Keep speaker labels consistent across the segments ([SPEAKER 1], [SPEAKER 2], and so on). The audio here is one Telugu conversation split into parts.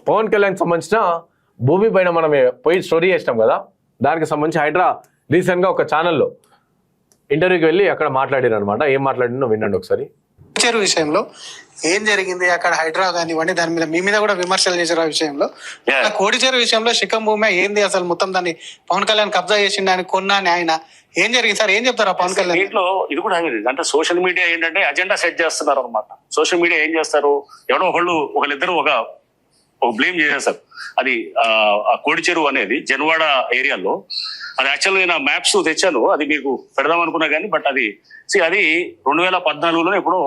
[SPEAKER 1] పవన్ కళ్యాణ్కి సంబంధించిన భూమి పైన మనం పోయి స్టోరీ చేసినాం కదా, దానికి సంబంధించి హైడ్రా రీసెంట్గా ఒక ఛానల్లో ఇంటర్వ్యూకి వెళ్ళి అక్కడ మాట్లాడారు అనమాట. ఏం మాట్లాడినో వినండి ఒకసారి.
[SPEAKER 2] చెరువు విషయంలో ఏం జరిగింది అక్కడ హైడ్రా కానివ్వండి, దాని మీద మీ మీద కూడా విమర్శలు చేశారు. ఆ విషయంలో కోడి చెరువు విషయంలో శిఖం భూమి ఏంది అసలు, మొత్తం దాన్ని పవన్ కళ్యాణ్ కబ్జా చేసిండు అని కొన్నా అని ఆయన ఏం జరిగింది సార్, ఏం చెప్తారు పవన్ కళ్యాణ్?
[SPEAKER 3] దీంట్లో ఇది కూడా అంటే సోషల్ మీడియా ఏంటంటే అజెండా సెట్ చేస్తున్నారు అనమాట. సోషల్ మీడియా ఏం చేస్తారు, ఎవరో ఒకళ్ళిద్దరు ఒక బ్లేమ్ చేసేస్తారు. అది కోడి చెరువు అనేది జన్వాడ ఏరియాలో, అది యాక్చువల్గా నేను మ్యాప్స్ తెచ్చాను, అది మీకు పెడదాం అనుకున్నా కానీ బట్ అది 2014లో ఎప్పుడో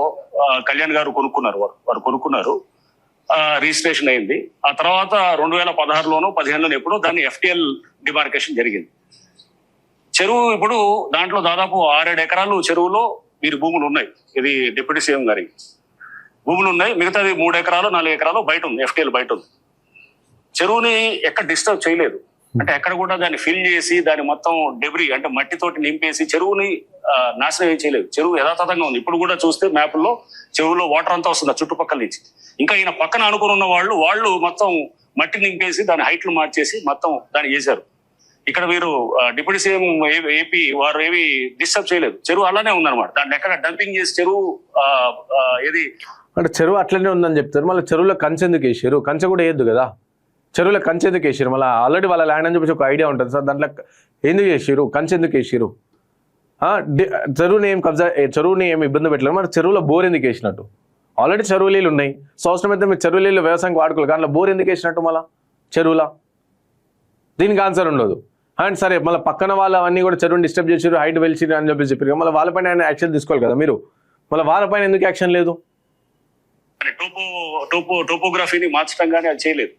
[SPEAKER 3] కళ్యాణ్ గారు కొనుక్కున్నారు, వారు కొనుక్కున్నారు, రిజిస్ట్రేషన్ అయింది. ఆ తర్వాత 2016లోనో 15లోనో ఎప్పుడో దాన్ని FTL డిమార్కేషన్ జరిగింది. చెరువు ఇప్పుడు దాంట్లో దాదాపు 6-7 ఎకరాలు చెరువులో వీరి భూములు ఉన్నాయి. ఇది డిప్యూటీ సీఎం గారి భూములు ఉన్నాయి. మిగతాది 3 ఎకరాలు 4 ఎకరాలు బయట ఉంది, FTL బయట ఉంది. చెరువుని ఎక్కడ డిస్టర్బ్ చేయలేదు, అంటే ఎక్కడ కూడా దాన్ని ఫిల్ చేసి దాన్ని మొత్తం డెబ్రీ అంటే మట్టితోటి నింపేసి చెరువుని నాశనం ఏం చేయలేదు. చెరువు యథాతథంగా ఉంది. ఇప్పుడు కూడా చూస్తే మ్యాప్లో చెరువులో వాటర్ అంతా వస్తుంది చుట్టుపక్కల నుంచి. ఇంకా ఈయన పక్కన అనుకుని ఉన్న వాళ్ళు మొత్తం మట్టి నింపేసి దాని హైట్లు మార్చేసి మొత్తం దాన్ని చేశారు. ఇక్కడ వీరు డిప్యూటీ సీఎం ఏపీ వారు ఏవి డిస్టర్బ్ చేయలేదు. చెరువు అలానే ఉందన్నమాట. దాన్ని ఎక్కడ డంపింగ్ చేసి చెరువు ఏది
[SPEAKER 1] అంటే చెరువు అట్లనే ఉందని చెప్తారు. మళ్ళీ చెరువులో కంచె ఎందుకు వేసారు? కంచె కూడా వేయద్దు కదా, చెరువులో కంచె ఎందుకు వేసారు? మళ్ళీ ఆల్రెడీ వాళ్ళ ల్యాండ్ అని చెప్పేసి ఒక ఐడియా ఉంటుంది సార్, దాంట్లో ఎందుకు వేసారు, కంచె ఎందుకు వేసారు? చెరువుని ఏమి ఇబ్బంది పెట్టలేదు, మరి చెరువులో బోర్ ఎందుకు వేసినట్టు? ఆల్రెడీ చెరువు నీళ్ళు ఉన్నాయి, సో అవసరం అయితే మీరు చెరువు నీళ్ళు వ్యవసాయానికి వాడుకోవాలి, కానీ బోర్ ఎందుకు వేసినట్టు మళ్ళీ చెరువులా? దీనికి ఆన్సర్ ఉండదు. అండ్ సరే మళ్ళీ పక్కన వాళ్ళు అవన్నీ కూడా చెరువుని డిస్టర్బ్ చేసారు, హైట్ వెలిచి అని చెప్పారు, మళ్ళీ వాళ్ళపైన ఆయన యాక్షన్ తీసుకోవాలి కదా మీరు, మళ్ళీ వాళ్ళపైన ఎందుకు యాక్షన్ లేదు?
[SPEAKER 3] టోపోగ్రఫీని మార్చడం కానీ అది చేయలేదు.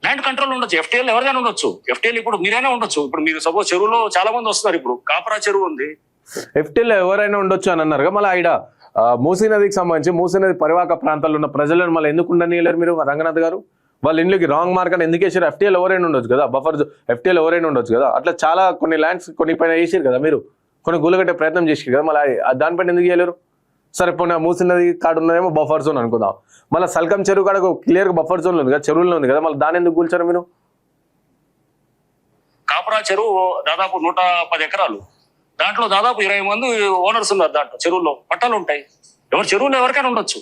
[SPEAKER 3] ల్యాండ్ కంట్రోల్ ఉండొచ్చు, FTL ఎవరికైనా ఉండొచ్చు. FTL ఇప్పుడు మీరైనా ఉండొచ్చు. ఇప్పుడు మీరు సపోజ్ చెరువులో చాలా మంది వస్తున్నారు, ఇప్పుడు కాపరా చెరువు ఉంది,
[SPEAKER 1] FTL ఎవరైనా ఉండొచ్చు అని అన్నారు. మళ్ళీ ఆడ మూసీ నదికి సంబంధించి మూసీ నది పరివాహక ప్రాంతాల్లో ఉన్న ప్రజలను మళ్ళీ ఎందుకు ఉండనియలేరు మీరు? రంగనాథ్ గారు వాళ్ళ ఇంట్లోకి రాంగ్ మార్క్ అని ఎందుకు వేసారు? FTL ఎవరైనా ఉండొచ్చు కదా, FTL ఎవరైనా ఉండొచ్చు కదా. అట్లా చాలా కొన్ని ల్యాండ్స్ కొన్ని పైన వేసారు కదా మీరు, కొన్ని గులగట్టే ప్రయత్నం చేసారు కదా, మళ్ళీ దానిపైన ఎందుకు చేయలేరు? సరే పోనీ మూసీ నది కాడ ఉన్నదేమో బఫర్ జోన్ అనుకుందాం, మళ్ళీ సల్కం చెరువు కాడ క్లియర్గా బఫర్ జోన్లో ఉంది కదా, చెరువుల్లో ఉంది కదా, మళ్ళీ దాన్ని ఎందుకు కూల్చారు మీరు?
[SPEAKER 3] కాపరా చెరువు దాదాపు 110 ఎకరాలు, దాంట్లో దాదాపు 20 మంది ఓనర్స్ ఉన్నారు. దాంట్లో చెరువుల్లో పట్టాలు ఉంటాయి, చెరువులో ఎవరికైనా ఉండొచ్చు.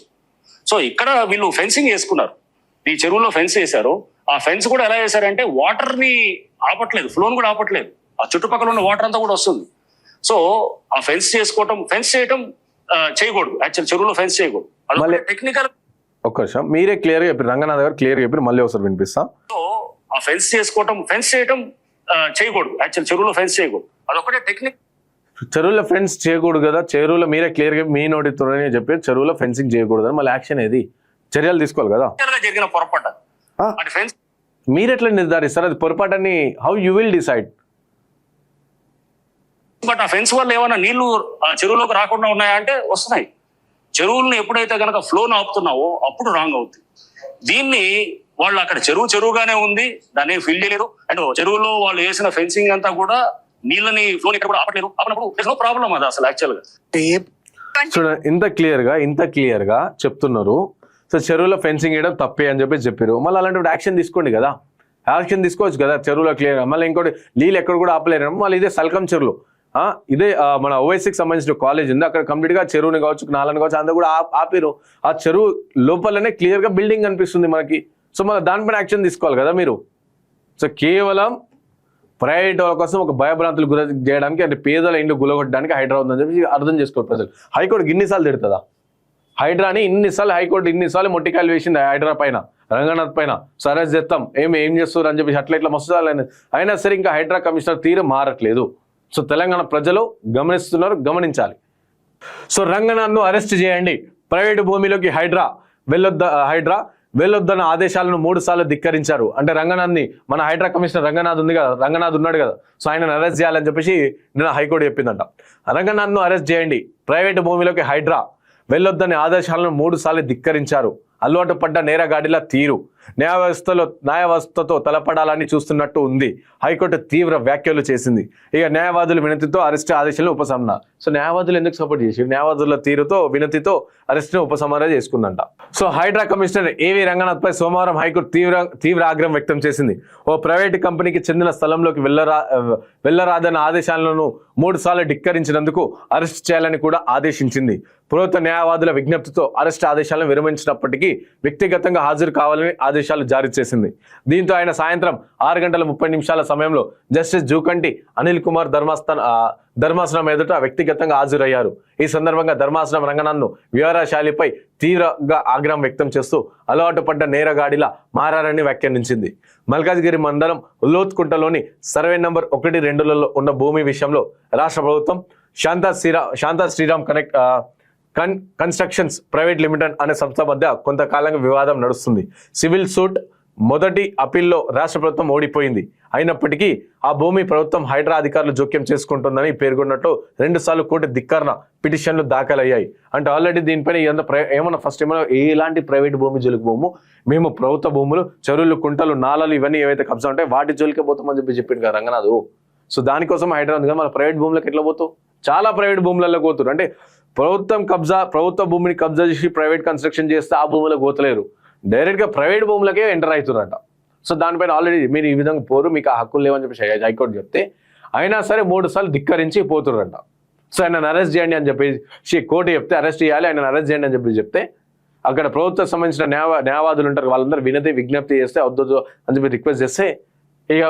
[SPEAKER 3] సో ఇక్కడ వీళ్ళు ఫెన్సింగ్ వేసుకున్నారు, ఈ చెరువులో ఫెన్స్ వేశారు. ఆ ఫెన్స్ కూడా ఎలా వేశారంటే వాటర్ ని ఆపట్లేదు, ఫ్లోన్ కూడా ఆపట్లేదు, ఆ చుట్టుపక్కల ఉన్న వాటర్ అంతా కూడా వస్తుంది. సో ఆ ఫెన్స్ చేయటం చేయకూడదు. యాక్చువల్ చెరువులో ఫెన్స్ చేయకూడదు, అది టెక్నికల్.
[SPEAKER 1] ఒక్క నిమిషం మీరే క్లియర్ గా చెప్పారు, రంగనాథ్ గారు క్లియర్ చెప్పారు, మళ్ళీ ఒకసారి వినిపిస్తా.
[SPEAKER 3] సో ఆ ఫెన్స్ చేయటం చేయకూడదు. యాక్చువల్ చెరువులో ఫెన్స్ చేయకూడదు, అదొకటే టెక్నిక్.
[SPEAKER 1] చెరువులో ఫెన్స్ చేయకూడదు కదా, చెరువులో మీరే క్లియర్ గా మీ నోటితోనే చెప్పి చెరువులో ఫెన్సింగ్ చేయకూడదు, మళ్ళీ యాక్షన్ ఏది, చర్యలు తీసుకోవాలి కదా.
[SPEAKER 3] జరిగిన పొరపాటు ఫెన్స్
[SPEAKER 1] మీరు ఎట్లా నిర్ధారిస్తారు అది పొరపాటని? How you will decide?
[SPEAKER 3] But ఆ ఫెన్స్ వల్ల ఏమైనా నీళ్లు చెరువులోకి రాకుండా ఉన్నాయా అంటే వస్తున్నాయి. చెరువులను ఎప్పుడైతే కనుక ఫ్లోను ఆపుతున్నావో అప్పుడు రాంగ్ అవుతుంది. దీన్ని వాళ్ళు అక్కడ చెరువుగానే ఉంది, దాన్ని ఫిల్ చేయలేదు. అండ్ చెరువులో వాళ్ళు వేసిన ఫెన్సింగ్ అంతా కూడా నీళ్ళని ఫ్లోని ఇక్కడ కూడా ఆపట్లేదు. ఆపినప్పుడు నో ప్రాబ్లం అది అసలు యాక్చువల్ గా.
[SPEAKER 1] చూడండి ఇంత క్లియర్ గా చెప్తున్నారు. సో చెరువులో ఫెన్సింగ్ వేయడం తప్పే అని చెప్పారు. మళ్ళీ అలాంటి యాక్షన్ తీసుకోండి కదా, యాక్షన్ తీసుకోవచ్చు కదా చెరువులో క్లియర్గా. మళ్ళీ ఇంకోటి నీళ్ళు ఎక్కడ కూడా ఆపలేరు. మళ్ళీ ఇదే సల్కం చెరువులో ఇదే మన ఓవైసీకి సంబంధించిన కాలేజ్ ఉంది, అక్కడ కంప్లీట్ గా చెరువుని కావచ్చు నాలని కావచ్చు అంతా కూడా ఆపిరు. ఆ చెరువు లోపలనే క్లియర్ గా బిల్డింగ్ కనిపిస్తుంది మనకి. సో మళ్ళీ దానిపైన యాక్షన్ తీసుకోవాలి కదా మీరు. సో కేవలం ప్రైవేట్ వాళ్ళ కోసం ఒక భయభ్రాంతులు గురి చేయడానికి, అంటే పేదల ఇండ్లు గులగొట్టడానికి హైడ్రా ఉందని చెప్పి అర్థం చేసుకోవాలి ప్రజలు. హైకోర్టు ఇన్నిసార్లు తిడుతుందా హైడ్రాని? ఇన్నిసార్లు మొట్టికాయలు వేసింది హైడ్రా పైన, రంగనాథ్ పైన. సరే చేస్తాం ఏం చేస్తారు అని చెప్పేసి అట్లా మస్తు అయినా సరే ఇంకా హైడ్రా కమిషనర్ తీరు మారట్లేదు. సో తెలంగాణ ప్రజలు గమనిస్తున్నారు, గమనించాలి. సో రంగనాథ్ను అరెస్ట్ చేయండి, ప్రైవేటు భూమిలోకి హైడ్రా వెళ్ళొద్దన్న ఆదేశాలను 3 సార్లు ధిక్కరించారు. అంటే రంగనాథ్ని మన హైడ్రా కమిషనర్ రంగనాథ్ ఉన్నాడు కదా, సో ఆయనను అరెస్ట్ చేయాలని చెప్పేసి నిన్న హైకోర్టు చెప్పిందంట. రంగనాథ్ను అరెస్ట్ చేయండి, ప్రైవేటు భూమిలోకి హైడ్రా వెళ్ళొద్దనే ఆదేశాలను 3 సార్లు ధిక్కరించారు. అలవాటు పడ్డ నేరగాడిలా తీరు, న్యాయవ్యవస్థతో తలపడాలని చూస్తున్నట్టు ఉంది. హైకోర్టు తీవ్ర వ్యాఖ్యలు చేసింది. ఇక న్యాయవాదుల వినతితో అరెస్ట్ ఆదేశాలను ఉపశమన. సో న్యాయవాదులు ఎందుకు సపోర్ట్ చేసి న్యాయవాదుల తీరుతో వినతితో అరెస్ట్ను ఉపసంహారం చేసుకుందంట. సో హైడ్రా కమిషనర్ ఏవి రంగనాథ్ పై సోమవారం హైకోర్టు తీవ్ర ఆగ్రహం వ్యక్తం చేసింది. ఓ ప్రైవేటు కంపెనీకి చెందిన స్థలంలోకి వెళ్లరాదన్న ఆదేశాలను 3 సార్లు ధిక్కరించినందుకు అరెస్ట్ చేయాలని కూడా ఆదేశించింది. ప్రభుత్వ న్యాయవాదుల విజ్ఞప్తితో అరెస్ట్ ఆదేశాలను విరమించినప్పటికీ వ్యక్తిగతంగా హాజరు కావాలని ఆదేశాలు జారీ చేసింది. దీంతో ఆయన సాయంత్రం 6:30 సమయంలో జస్టిస్ జూకంటి అనిల్ కుమార్ ధర్మాసనం ఎదుట వ్యక్తిగతంగా హాజరయ్యారు. ఈ సందర్భంగా ధర్మాసనం రంగనాథ్ను వివరాశాలిపై తీవ్రంగా ఆగ్రహం వ్యక్తం చేస్తూ అలవాటు పడ్డ నేరగాడిలా మారారని వ్యాఖ్యానించింది. మల్కాజ్గిరి మండలం ఉల్లోత్కుంటలోని సర్వే నంబర్ 1-2లలో ఉన్న భూమి విషయంలో రాష్ట్ర ప్రభుత్వం Shanta Sriram constructions private limited అనే సంస్థ మధ్య కొంతకాలంగా వివాదం నడుస్తుంది. సివిల్ సూట్ మొదటి అప్పీల్లో రాష్ట్ర ప్రభుత్వం ఓడిపోయింది. అయినప్పటికీ ఆ భూమి ప్రభుత్వం హైడ్రా అధికారులు జోక్యం చేసుకుంటుందని పేర్కొన్నట్టు 2 సార్లు కోర్టు ధిక్కరణ పిటిషన్లు దాఖలయ్యాయి. అంటే ఆల్రెడీ దీనిపైన ఏమన్నా ఫస్ట్ ఏమన్నా ఎలాంటి ప్రైవేట్ భూమి జోలికి పోము, మేము ప్రభుత్వ భూములు, చెరువులు, కుంటలు, నాళాలు ఇవన్నీ ఏవైతే కబ్జా ఉంటాయి వాటి జోలికే పోతామని చెప్పిండు కదా రంగనాథ్. సో దానికోసం హైడ్రా ఉంది కదా, మన ప్రైవేట్ భూములకు ఎట్లా పోతావు? చాలా ప్రైవేట్ భూములలో పోతున్నారు. అంటే ప్రభుత్వ భూమిని కబ్జా చేసి ప్రైవేట్ కన్స్ట్రక్షన్ చేస్తే ఆ భూములకు పోతలేరు, డైరెక్ట్గా ప్రైవేట్ భూములకే ఎంటర్ అవుతున్నారట. సో దానిపైన ఆల్రెడీ మీరు ఈ విధంగా పోరు, మీకు ఆ హక్కులు లేవని చెప్పి హైకోర్టు చెప్తే అయినా సరే 3 సార్లు ధిక్కరించి పోతుర్రంట. సో ఆయన అరెస్ట్ చేయండి అని చెప్పేసి కోర్టు చెప్తే అరెస్ట్ చేయాలి, ఆయన అరెస్ట్ చేయండి అని చెప్తే అక్కడ ప్రభుత్వం సంబంధించిన న్యాయవాదులు ఉంటారు, వాళ్ళందరూ విజ్ఞప్తి చేస్తే వద్దు అని చెప్పి రిక్వెస్ట్ చేస్తే ఇక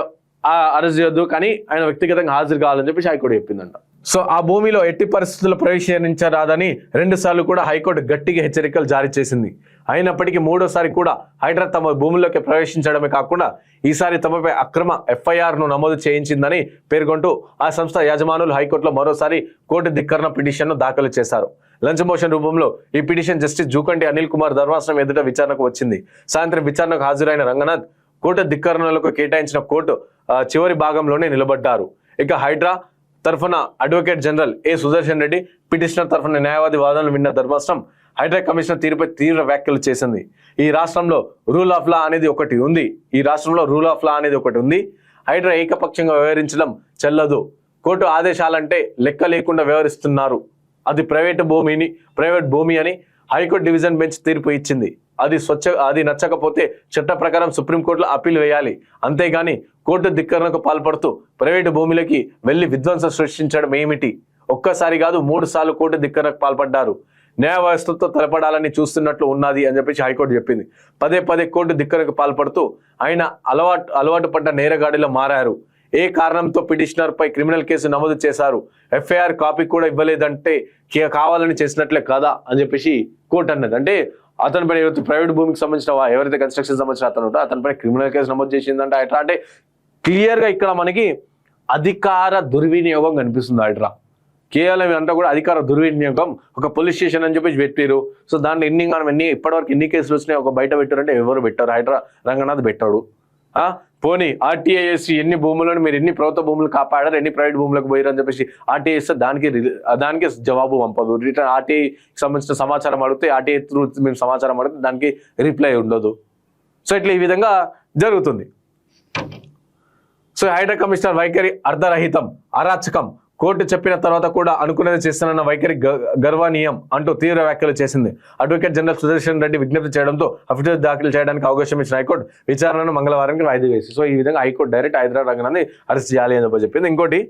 [SPEAKER 1] అరెస్ట్ చేయొద్దు కానీ ఆయన వ్యక్తిగతంగా హాజరు కావాలని చెప్పి హైకోర్టు చెప్పిందంట. సో ఆ భూమిలో ఎట్టి పరిస్థితుల్లో ప్రవేశించరాదని 2 సార్లు కూడా హైకోర్టు గట్టిగా హెచ్చరికలు జారీ చేసింది. అయినప్పటికీ 3వసారి కూడా హైడ్రా తమ భూముల్లోకి ప్రవేశించడమే కాకుండా ఈసారి తమపై అక్రమ FIRను నమోదు చేయించిందని పేర్కొంటూ ఆ సంస్థ యజమానులు హైకోర్టులో మరోసారి కోర్టు ధిక్కరణ పిటిషన్ను దాఖలు చేశారు. లంచ్ మోషన్ రూపంలో ఈ పిటిషన్ జస్టిస్ జూకంటి అనిల్ కుమార్ ధర్మాసనం ఎదుట విచారణకు వచ్చింది. సాయంత్రం విచారణకు హాజరైన రంగనాథ్ కోర్టు ధిక్కరణలకు కేటాయించిన కోర్టు చివరి భాగంలోనే నిలబడ్డారు. ఇక హైడ్రా తరఫున అడ్వకేట్ జనరల్ ఏ సుదర్శన్ రెడ్డి, పిటిషనర్ తరఫున న్యాయవాది వాదనలు విన్న ధర్మాసనం హైడ్రా కమిషనర్ తీరుపై తీవ్ర వ్యాఖ్యలు చేసింది. ఈ రాష్ట్రంలో రూల్ ఆఫ్ లా అనేది ఒకటి ఉంది. హైడ్రా ఏకపక్షంగా వ్యవహరించడం చెల్లదు. కోర్టు ఆదేశాలంటే లెక్క లేకుండా వ్యవహరిస్తున్నారు. అది ప్రైవేట్ భూమి అని హైకోర్టు డివిజన్ బెంచ్ తీర్పు ఇచ్చింది. అది నచ్చకపోతే చట్ట ప్రకారం సుప్రీంకోర్టులో అప్పీల్ వేయాలి. అంతేగాని కోర్టు ధిక్కరణకు పాల్పడుతూ ప్రైవేటు భూములకి వెళ్లి విధ్వంసం సృష్టించడం ఏమిటి? ఒక్కసారి కాదు 3 సార్లు కోర్టు ధిక్కరణకు పాల్పడ్డారు. న్యాయ వ్యవస్థతో తలపడాలని చూస్తున్నట్లు ఉన్నది అని చెప్పేసి హైకోర్టు చెప్పింది. పదే కోర్టు ధిక్కరణకు పాల్పడుతూ ఆయన అలవాటు పడ్డ నేరగాడిలో మారారు. ఏ కారణంతో పిటిషనర్ పై క్రిమినల్ కేసు నమోదు చేశారు, FIR కాపీ కూడా ఇవ్వలేదంటే కావాలని చేసినట్లే కదా అని చెప్పేసి కోర్టు అన్నది. అంటే అతనిపై ప్రైవేట్ భూమికి సంబంధించిన ఎవరైతే కన్స్ట్రక్షన్ సంబంధించిన అతను ఉంటో అతనిపై క్రిమినల్ కేసు నమోదు చేసిందంటే ఎట్లా అంటే క్లియర్ గా ఇక్కడ మనకి అధికార దుర్వినియోగం కనిపిస్తుంది. హైడ్రా కేవలం అంతా కూడా అధికార దుర్వినియోగం. ఒక పోలీస్ స్టేషన్ అని చెప్పేసి పెట్టారు. సో దాంట్లో ఇప్పటివరకు ఎన్ని కేసులు వచ్చినాయి ఒక బయట పెట్టారంటే ఎవరు పెట్టారు? హైడ్రా రంగనాథ్ పెట్టాడు. పోనీ RTIS ఎన్ని భూములను మీరు ఎన్ని ప్రభుత్వ భూములు కాపాడారు, ఎన్ని ప్రైవేట్ భూములకు పోయారు అని చెప్పేసి RTIS దానికి జవాబు పంపదు. రిటర్న్ RTI సంబంధించిన సమాచారం అడిగితే RTI త్రూ మేము సమాచారం అడిగితే దానికి రిప్లై ఉండదు. సో ఇట్లా ఈ విధంగా జరుగుతుంది. సో హైడ్రా కమిషనర్ వైఖరి అర్ధరహితం, అరాచకం. కోర్టు చెప్పిన తర్వాత కూడా అనుకున్నది చేస్తున్న వైఖరి గర్వనీయం అంటూ తీవ్ర వ్యాఖ్యలు చేసింది. అడ్వకేట్ జనరల్ సుదర్శన్ రెడ్డి విజ్ఞప్తి చేయడంతో అఫిడవిట్ దాఖలు చేయడానికి అవకాశం ఇచ్చిన హైకోర్టు విచారణను మంగళవారానికి వాయిదా వేసింది. సో ఈ విధంగా హైకోర్టు డైరెక్ట్ హైదరాబాద్ రంగనాథ్ని అరెస్ట్ చేయాలి అని చెప్పింది. ఇంకోటి